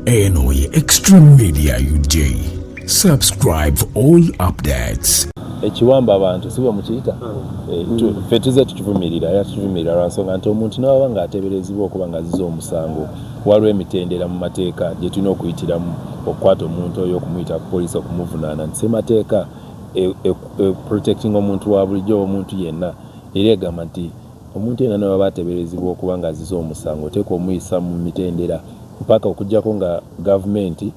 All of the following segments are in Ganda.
eno ye Extreme Media UJ. Subscribe for all updates. Ekiwamba abantu sibo mukiyita ffe tuze tukivumirira era tukivumirira lwansonga nti omuntu n'ababa ng'ateeberezebwa okuba nga azize omusango waliwo emitendera mu mateeka gye tulina okuyitiramu okukwata omuntu oyo okumuyita ku poliisi okumuvunaana nti ssemateeka protecting omuntu wa bulijjo omuntu yenna era egamba nti omuntu yenna ne baba ateeberezebwa okuba nga azize omusango oteekwa omuyisa mu mitendera mpaka okuggyako nga gavumenti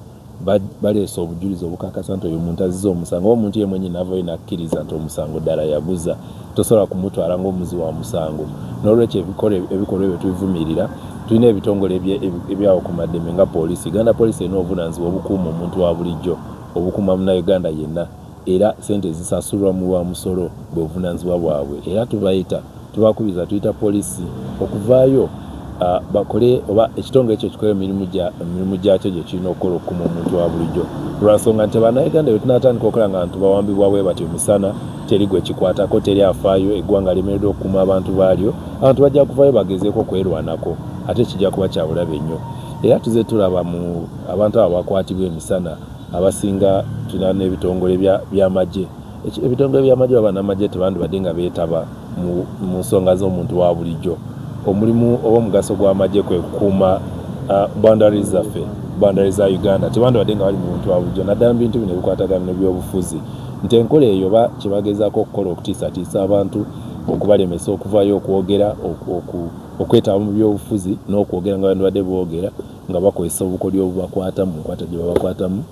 baleese obujulizi obukakasa nti oyo omuntu azize omusango omuntu yemwenyi navayo nakkiriza nti omusango ddala yaguza tosobola kumutwala ng'omuzi wa musango n'olwekyo ebikolwa ebyo tubivumirira tulina ebitongole ebyawo ku maddembe nga poliisi Uganda poliisi erina obuvunaanyizibwa obukuuma omuntu wa bulijjo obukuuma munnayuganda yenna era sente zisasulwa mu lwa musolo bwe buvunaanyizibwa bwabwe era tubakubiriza tuyita poliisi okuvaayo bakole oba ekitongole ekyo kikole emirimu gyakyo gye kirina okukola okukuma omuntu wa bulijjo lwansonga nti bannayuganda bwe tunatandika okukola nga abantu bawambibwa bwe batyo misana teri gwe kikwatako teri afaayo eggwanga limereddwa okukuma abantu baalyo abantu bajja kuvaayo bagezeeko kwerwanako ate kijja kuba kya bulabe nnyo era tuze tulaba mu abantu abo bakwatibwa emisana abasinga tulina n'ebitongole by'amagye ebitongole by'amagye oba bannamagye tebandibadde nga beetaba mu nsonga z'omuntu wa bulijjo omulimu oba omugaso gw'amagye kwe kukuuma boundaries zaffe boundaries za Uganda tebandibadde nga bali mu muntu wa bulijjo naddala mu bintu bino ebikwatagana n'ebyobufuzi nti enkola eyo ba kyebagezaako okukola okutiisatiisa abantu okubalemesa okuvaayo okwogera okwetaba mu byobufuzi n'okwogera nga bandibadde boogera nga bakozesa obukodyo obubakwatamu nkwata gye babakwatamu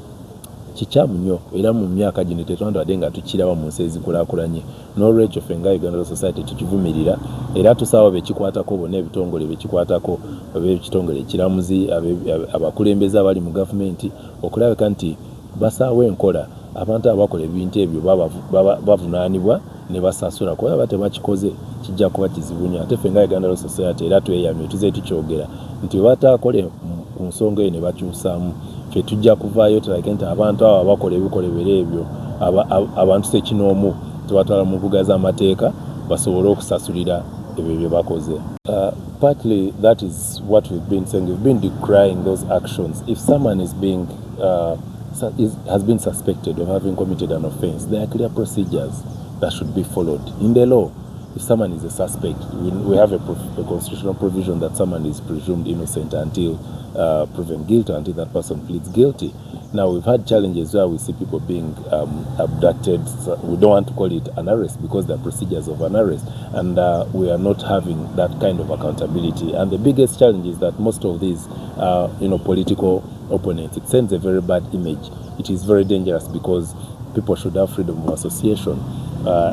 kikyamu nnyo era mu myaka gino tetwandibadde nga tukiraba mu nsi ezikulaakulanye n'olwekyo ffe nga Uganda Society tukivumirira era tusaba bekikwatako bonna ebitongole bekikwatako oba ekitongole ekiramuzi abakulembeze abali mu gavumenti okulabika nti basaawo enkola abantu abakola ebintu ebyo bavunaanibwa ne basasula kuba batebakikoze kijja kuba kizibu nnyo ate ffe nga Uganda Society era tweyamye tuze tukyogera nti bataakole ku nsonga eyo ne bakyusaamu ffe tujja kuvaayo tulage nti abantu abo abakola ebikolebera ebyo abantu sekinoomu tubatwala mu mbuga z'amateeka basobole okusasulira ebyo bye bakoze. Partly that is what we've been saying. We've been decrying those actions. If someone has been suspected of having committed an offense, there are clear procedures that should be followed. In the law, if someone is a suspect, we have a constitutional provision that someone is presumed innocent until proven guilty, until that person pleads guilty. Now, we've had challenges where we see people being abducted. So we don't want to call it an arrest because there are procedures of an arrest, and we are not having that kind of accountability. And the biggest challenge is that most of these, political opponents, it sends a very bad image. It is very dangerous because people should have freedom of association,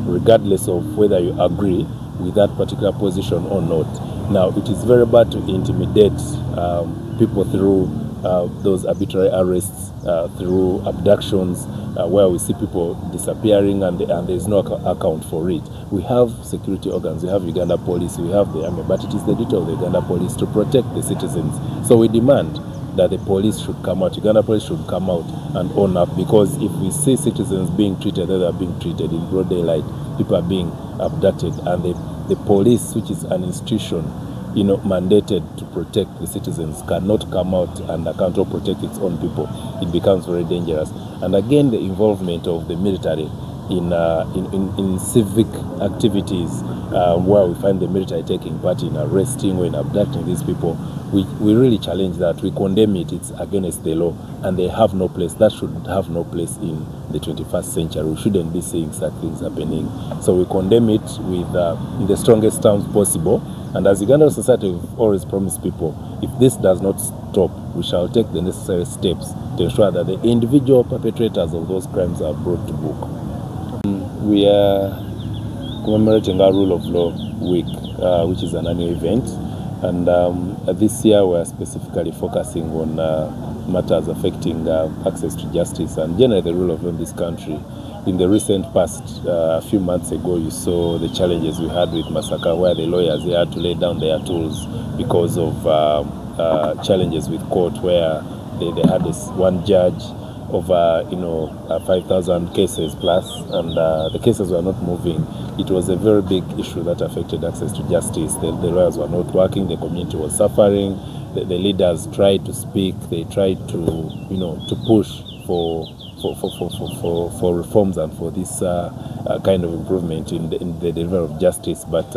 regardless of whether you agree with that particular position or not. Now, it is very bad to intimidate people through those arbitrary arrests, through abductions, where we see people disappearing and there's no account for it. We have security organs, we have Uganda Police, we have the army, but it is the duty of the Uganda Police to protect the citizens. So we demand that the police should come out, Uganda Police should come out and own up, because if we see citizens being treated, they are being treated in broad daylight, people are being abducted, and the police, which is an institution, mandated to protect the citizens, cannot come out and account or protect its own people, it becomes very dangerous. And again, the involvement of the military in civic activities, where we find the military taking part in arresting or in abducting these people, we really challenge that. We condemn it. It's against the law, and they have no place. That should have no place in the 21st century. We shouldn't be seeing such things happening. So we condemn it with in the strongest terms possible. And as Uganda Society, we've always promised people, if this does not stop, we shall take the necessary steps to ensure that the individual perpetrators of those crimes are brought to book. We are commemorating our Rule of Law Week, which is an annual event. And this year we are specifically focusing on matters affecting access to justice and generally the rule of law in this country. In the recent past, a few months ago, you saw the challenges we had with Masaka, where the lawyers, they had to lay down their tools because of challenges with court, where they had this one judge over 5,000 cases plus, and the cases were not moving. It was a very big issue that affected access to justice. The lawyers were not working, the community was suffering, the leaders tried to speak, they tried to, to push for reforms and for this kind of improvement in the delivery of justice, but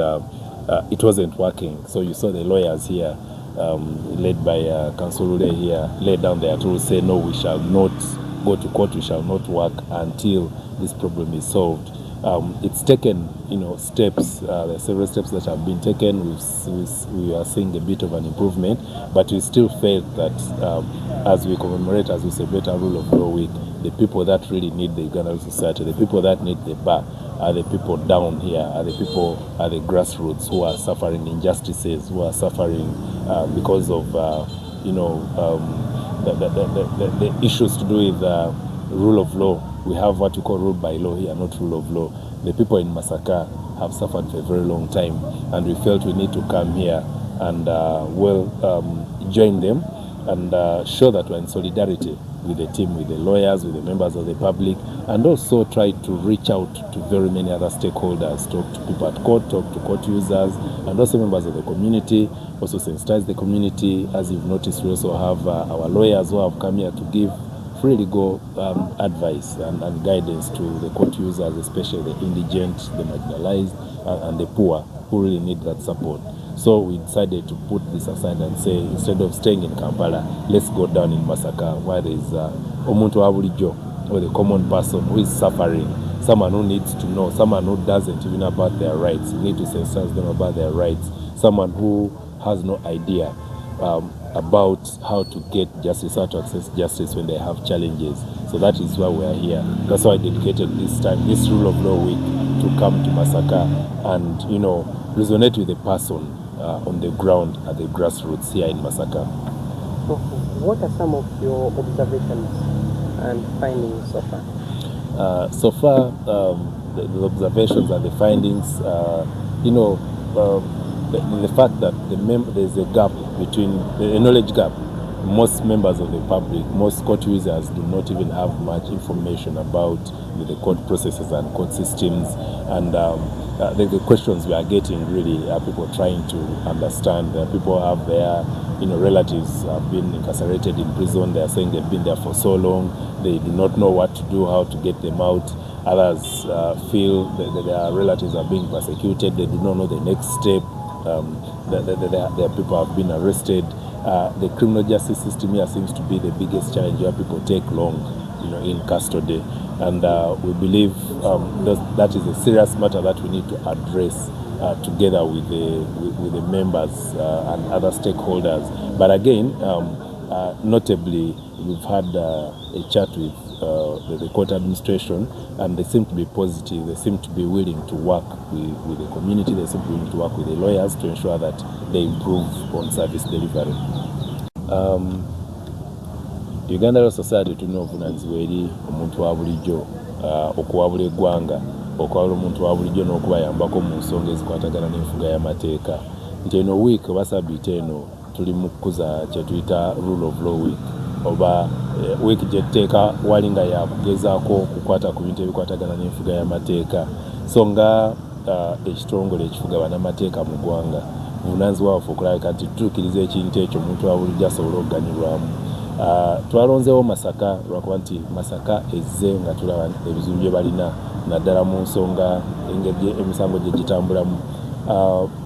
it wasn't working. So you saw the lawyers here, led by Kansolule here, laid down their tools, say no, we shall not go to court, we shall not work until this problem is solved. It's taken, steps. There are several steps that have been taken. We are seeing a bit of an improvement, but we still felt that as we commemorate, as we celebrate our Rule of Law Week, the people that really need the Ugandan society, the people that need the bar, are the people down here, are the people at the grassroots who are suffering injustices, who are suffering because of, the issues to do with rule of law. We have what we call rule by law here, not rule of law. The people in Masaka have suffered for a very long time, and we felt we need to come here and join them and show that we're in solidarity with the team, with the lawyers, with the members of the public, and also try to reach out to very many other stakeholders, talk to people at court, talk to court users, and also members of the community, also sensitize the community. As you've noticed, we also have our lawyers who have come here to give free legal advice and guidance to the court users, especially the indigent, the marginalized, and the poor who really need that support. So we decided to put this aside and say, instead of staying in Kampala, let's go down in Masaka, where there is omuntu wa bulijjo, or the common person who is suffering, someone who needs to know, someone who doesn't even know about their rights. We need to sensitize them about their rights. Someone who has no idea about how to get justice, how to access justice when they have challenges. So that is why we are here. That's why I dedicated this time, this Rule of Law Week, to come to Masaka and, resonate with the person on the ground at the grassroots here in Masaka. What are some of your observations and findings so far? So far, the observations and the findings, the fact that there's a gap between a knowledge gap. Most members of the public, most court users do not even have much information about the court processes and court systems, and the questions we are getting really are people trying to understand. People have their relatives have been incarcerated in prison. They are saying they've been there for so long, they do not know what to do, how to get them out. Others feel that their relatives are being persecuted, they do not know the next step. Their people have been arrested. The criminal justice system here seems to be the biggest challenge, where people take long, in custody, and we believe that is a serious matter that we need to address together with the members and other stakeholders. But again, notably, we've had a chat with the court administration, and they seem to be positive. They seem to be willing to work with the community. They seem to be willing to work with the lawyers to ensure that they improve on service delivery. Uganda Law Society tulina obuvunaanyizibwa eri omuntu wa bulijjo okuwabula eggwanga, okuwabula omuntu wa bulijjo n'okubayambako mu nsonga ezikwatagana n'enfuga y'amateeka. Nti eno week oba sabbiiti eno tuli mu kukuza kye tuyita Rule of Law Week, oba week gyetteeka wali nga yakugezaako kukwata ku bintu ebikwatagana n'enfuga y'amateeka. So nga ekitongole ekifuga bannamateeka mu ggwanga, buvunaanyizibwa waffe okulabika nti tutuukiriza ekintu ekyo omuntu wa bulijjo asobole okuganyulwamu. Twalonzeewo Masaka lwakuba nti Masaka ezze nga tulaba ebizibu bye balina naddala mu nsonga emisango gye gitambulamu.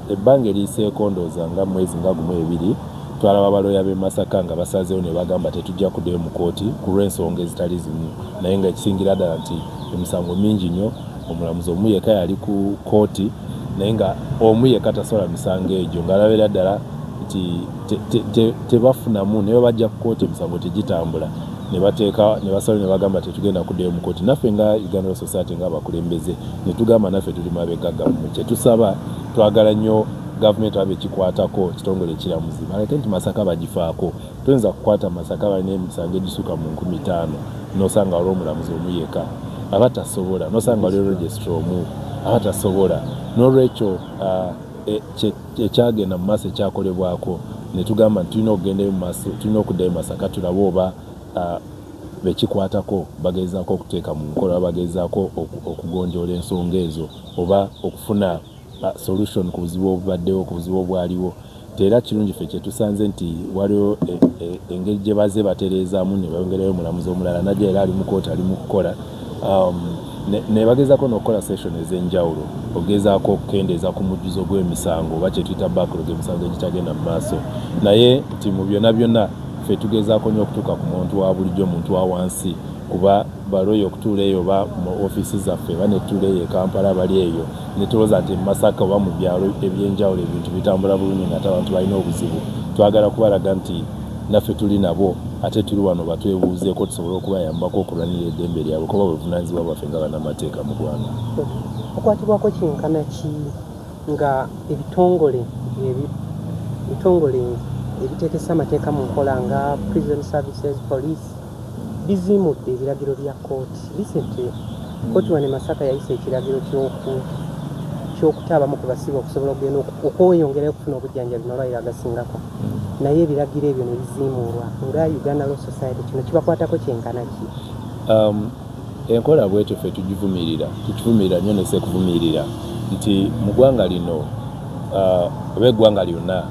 Ebbanga eriyiseeko ndowooza nga mwezi nga gumu ebiri, twalaba abaloya b'e Masaka nga basazeewo ne bagamba tetujja kuddayo mu kooti ku lw'ensonga ezitali zimu, naye nga ekisingira ddala nti emisango mingi nnyo. Omulamuzi omu yekka yali ku kooti, naye nga omu yekka tasobola misango egyo, ng'alabira ddala nti tebafunamu, naye bajja ku kooti emisango tegitambula, ne basala ne bagamba tetugenda kuddayo mu kooti. Naffe nga Uganda Law Society ng'abakulembeze ne tugamba naffe tuli mabega gavumenti. Kye tusaba, twagala nnyo gavumenti abe ekikwatako ekitongole ekiramuzi baleke nti Masaka bagifaako. Tuyinza kukwata Masaka balina emisango egisuka mu 50,000 n'osanga waliwo omulamuzi omu yekka abatasobola, n'osanga waliwo registrar omu abatasobola. N'olwekyo ekyagenda mu maaso ekyakolebwako ne tugamba nti tulina okugendayo mu maaso, tulina okuddayo Masaka tulabe oba bekikwatako bagezaako okuteeka mu nkola, bagezaako okugonjoola ensonga ezo, oba okufuna solution ku buzibu obubaddewo, ku buzibu obwaliwo. Tera kirungi ffe kyetusanze nti waliwo engeri gye baze batereezaamu ne bayongerayo omulamuzi omulala najja era ali mu kooti ali mu kukola ne bagezaako n'okukola session ez'enjawulo ogezaako okukendeeza ku mujjuzo gw'emisango oba kye tuyita backlog emisango egitagenda mu maaso naye nti mu byonna byonna ffe tugezaako nnyo okutuuka ku muntu wa bulijjo omuntu wa wansi kuba baloyo okutuula eyo oba mu ofiisi zaffe oba ne tutuula eyo e Kampala bali eyo ne tulowooza nti Masaka oba mu byalo ebyenjawulo ebintu bitambula bulungi ng'ate abantu balina obuzibu twagala kubalaga nti naffe tuli nabo ate tuli wano batwebuuzeeko tusobole okubayambako okulwanira eddembe lyabwe kuba buvunaanyizibwa bwaffe nga bannamateeka mu ggwanga. Okwatibwako kyenkana ki nga ebitongole ebiteekesa amateeka mu nkola nga prison services police bizimudde ebiragiro bya kooti. Recently kooti wano Masaka yayisa ekiragiro ky'okutaabamu ku basibe okusobola okugenda okweyongerayo okufuna obujjanjabi n'olwaliro agasingako naye ebiragiro ebyo ne biziimulwa nga Uganda Law Society kino kibakwatako kyenkana ki? Enkola bwetyo ffe tukivumirira nnyo ne sekuvumirira nti mu ggwanga lino oba eggwanga lyonna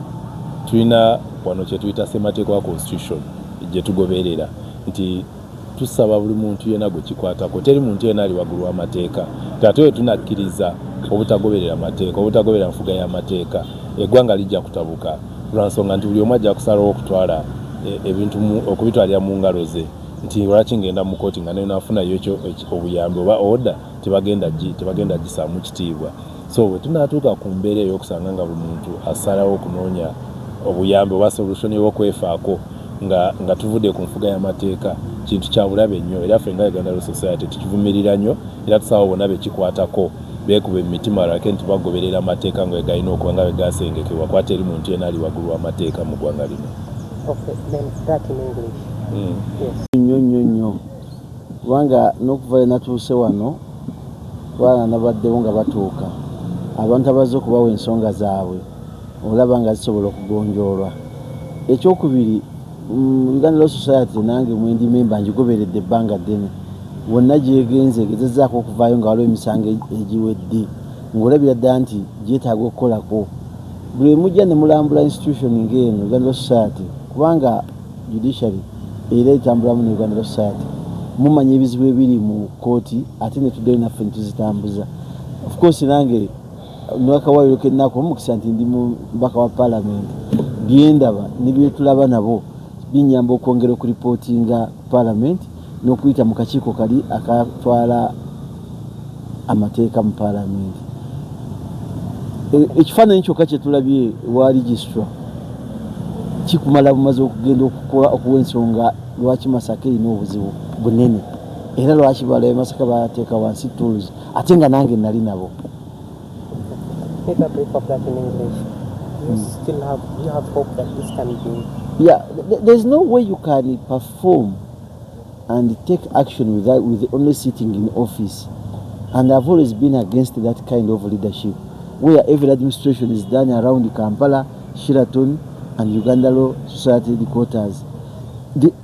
tulina wano kye tuyita ssemateeka wa constitution gye tugoberera nti tusaba buli muntu yenna gwe kikwatako teri muntu yenna ali waggulu w'amateeka ate we tunakkiriza obutagoberera amateeka obutagoberera nfuga y'amateeka eggwanga lijja kutabuka lwansonga nti buli omu ajja kusalawo okutwala ebintu okubitwalira mu ngalo ze nti lwaki ngenda mu kooti nga nenafunayo ekyo obuyambi oba oda tebagenda gisaamu kitiibwa so bwe tunaatuuka ku mbeera ey'okusanga nga buli muntu asalawo okunoonya obuyambi oba solution y'okwefaako nga tuvudde ku nfuga y'amateeka kintu kya bulabe nnyo era ffe nga Uganda Law Society tukivumirira nnyo era tusaba bonna bekikwatako beekuba emitima lwake nti bagoberera amateeka nga galina okuba nga begasengekebwa kuba teri muntu yenna ali waggulu w'amateeka mu ggwanga lino. Okay, then that in English. Yes. Nnyo kubanga n'okuva natuuse wano twana nabaddewo nga batuuka abantu abazze okubawa ensonga zaabwe olaba nga zisobola okugonjoolwa. Ekyokubiri Uganda Law Society nange mwendi memba njigoberedde ebbanga ddene wonna gyegenze gezezzaako okuvaayo nga waliwo emisango egiwedde ng'olabira ddala nti gyetaaga okukolako buli mujja ne mulambula institution ng'eno Uganda Law Society kubanga Judicial era etambulamu ne Uganda Law Society mumanya ebizibu ebiri mu kooti ate ne tuddeyo naffe ne tuzitambuza. Of course nange n'akawayiro kennaako omukisa nti ndi mubaka wa Parliament byendaba ne byetulaba nabo binyamba okwongera okuripootinga Parliament n'okuyita mu kakiiko kali akatwala amateeka mu Parliament. Ekifaananyi kyokka kye tulabye wa Registrar kikumala bumaze okugenda okuwa ensonga lwaki Masaka erina obuzibu bunene era lwaki balabe Masaka bateeka wansi tools ate nga nange nali nabo. Make a brief of that in English. You have hope that this can be. Yeah, there's no way you can perform and take action with only sitting in office. And I've always been against that kind of leadership, where every administration is done around Kampala, Sheraton, and Uganda Law Society headquarters.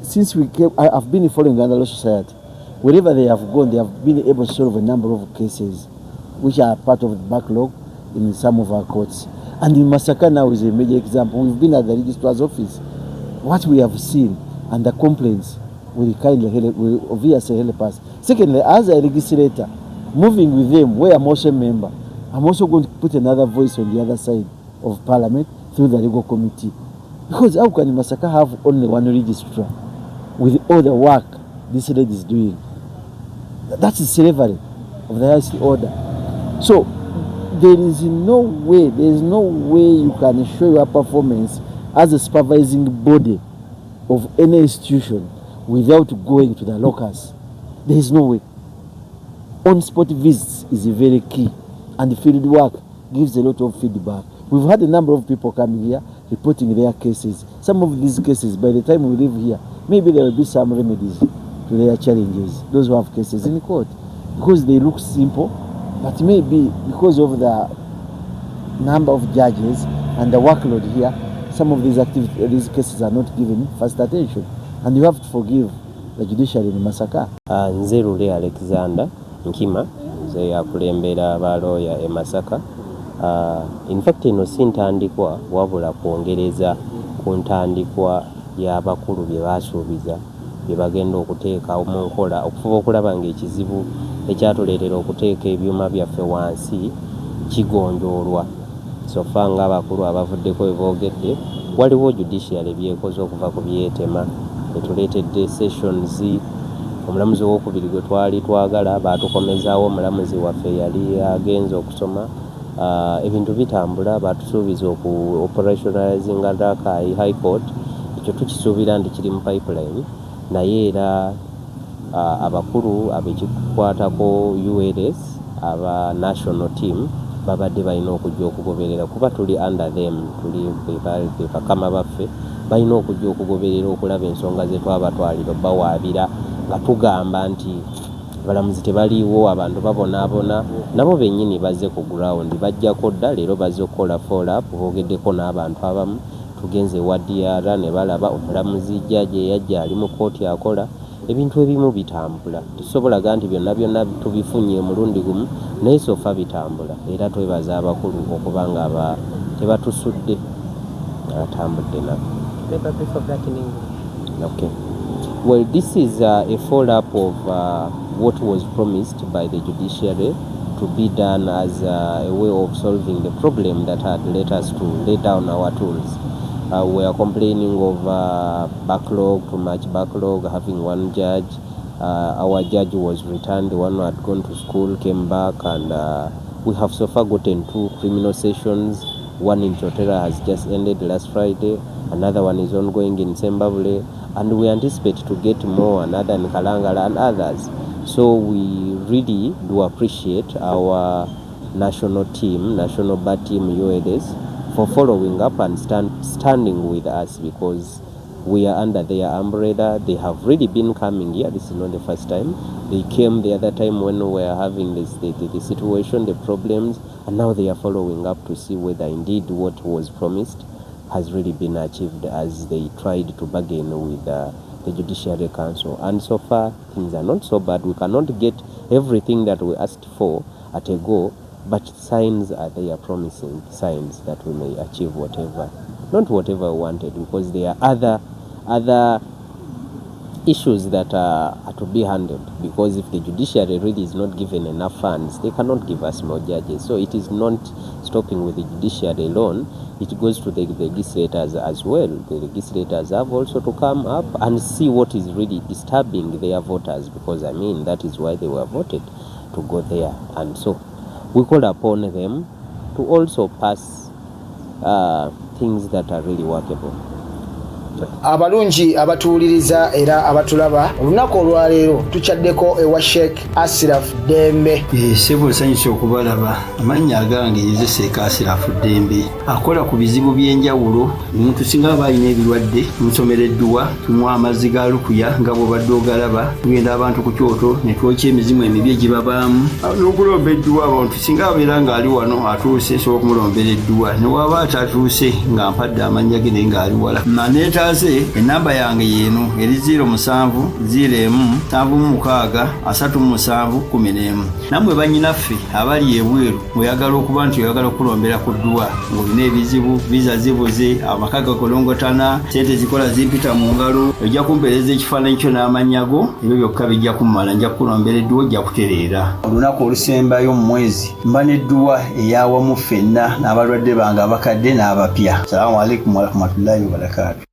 Since we came, I've been following Uganda Law Society. Wherever they have gone, they have been able to solve a number of cases, which are part of the backlog in some of our courts. And in Masaka now is a major example. We've been at the registrar's office. What we have seen and the complaints will obviously help us. Secondly, as a legislator, moving with them, where I'm also a member, I'm also going to put another voice on the other side of Parliament through the legal committee. Because how can Masaka have only one registrar with all the work this lady is doing? That's slavery of the highest order. So there is no way you can show your performance as a supervising body of any institution without going to the locals. There is no way. On-spot visits is very key, and the field work gives a lot of feedback. We've had a number of people coming here reporting their cases. Some of these cases, by the time we leave here, maybe there will be some remedies to their challenges, those who have cases in court, because they look simple, but maybe because of the number of judges and the workload here, some of these cases are not given first attention, and you have to forgive the Judicial in Masaka. Nze Rule Alexander Nkima ze yakulembera abaloya e Masaka In fact eno si ntandikwa wabula kwongereza ku ntandikwa y'abakulu bye basuubiza bye bagenda okuteeka mu nkola okufuba okulaba ng'ekizibu ekyatuleetera okuteeka ebyuma byaffe wansi kigonjoolwa. So far ng'abakulu abavuddeko bwe boogedde waliwo judicial ebyekoze okuva ku byetema etuleetedde sessions. Omulamuzi w'okubiri gwe twali twagala baatukomezaawo omulamuzi waffe yali agenze okusoma. Ebintu bitambula batusuubiza oku operationalizing Rakai High Court. Ekyo tukisuubira nti kiri mu pipeline naye era abakulu abekikwatako ULS aba national team babadde balina okujja okugoberera kuba tuli under them, tuli bakama baffe balina okujja okugoberera okulaba ensonga ze twabatwalira bawaabira nga tugamba nti abalamuzi tebaliiwo, abantu babonaabona, nabo bennyini bazze ku ground bajjako dda leero bazze okukola follow up. Boogeddeko n'abantu abamu tugenze wa DR ne balaba omulamuzi jjajja eyajja ali mu kooti akola. Ebintu ebimu bitambula, tusobolaga nti byonna tubifunye mulundi gumu naye sofa bitambula era twebaza abakulu okuba nga tebatusudde atambudde nabo. Okay. Well, this is a follow-up of what was promised by the judiciary to be done as a way of solving the problem that had led us to lay down our tools. We are complaining of backlog, too much backlog, having one judge. Our judge was returned, the one who had gone to school came back, and we have so far gotten 2 criminal sessions. One in Chotera has just ended last Friday, another one is ongoing in Zimbabwe, and we anticipate to get more, another in Kalangala and others. So we really do appreciate our national team, national bar team ULS, for following up and standing with us, because we are under their umbrella. They have really been coming here. This is not the first time. They came the other time when we were having the situation, the problems, and now they are following up to see whether indeed what was promised has really been achieved as they tried to bargain with the Judiciary Council. And so far, things are not so bad. We cannot get everything that we asked for at a go, but signs are there, promising signs that we may achieve whatever, not whatever we wanted, because there are other issues that are to be handled, because if the judiciary really is not given enough funds, they cannot give us more judges. So it is not stopping with the judiciary alone, it goes to the legislators as well. The legislators have also to come up and see what is really disturbing their voters, because I mean that is why they were voted to go there. And so we call upon them to also pass things that are really workable. Abalungi abatuuliriza era abatulaba olunaku olwaleero tukyaddeko ewa Sheikh Asiraf Dembe. Sebo sanyusa okubalaba. Amannya agange nze Sheikh Asiraf Dembe akola ku bizibu by'enjawulo. Omuntu singa aba alina ebirwadde musomereddwa tumwa amazzi ga lukuya nga bw'obadde ogalaba, tugenda abantu ku kyoto ne twokya emizimu emibi egibabaamu n'okulomba edduwa. Abantu singa abeera ng'ali wano atuuse sobola okumulombera edduwa, ne waba atatuuse nga mpadde amannya ge naye ng'ali wala. Enamba yange yeno eri 0707763711. Namwe bannyinaffe abali ebweru oyagala okuba nti oyagala okulombera ku dduwa ng'olina ebizibu, viza zibuze, amaka gakolongotana, sente zikola zimpita mu ngalo, ojja kumpeereza ekifaananyi kyo n'amanyago, ebyo byokka bijja kummala, nja kulombera edduwa, ojja kutereera. Olunaku olusembayo mu mwezi mba n'edduwa eyawamu ffenna n'abalwadde bange abakadde n'abapya. Salaamu alaikum wa rahmatullahi wa barakatuh.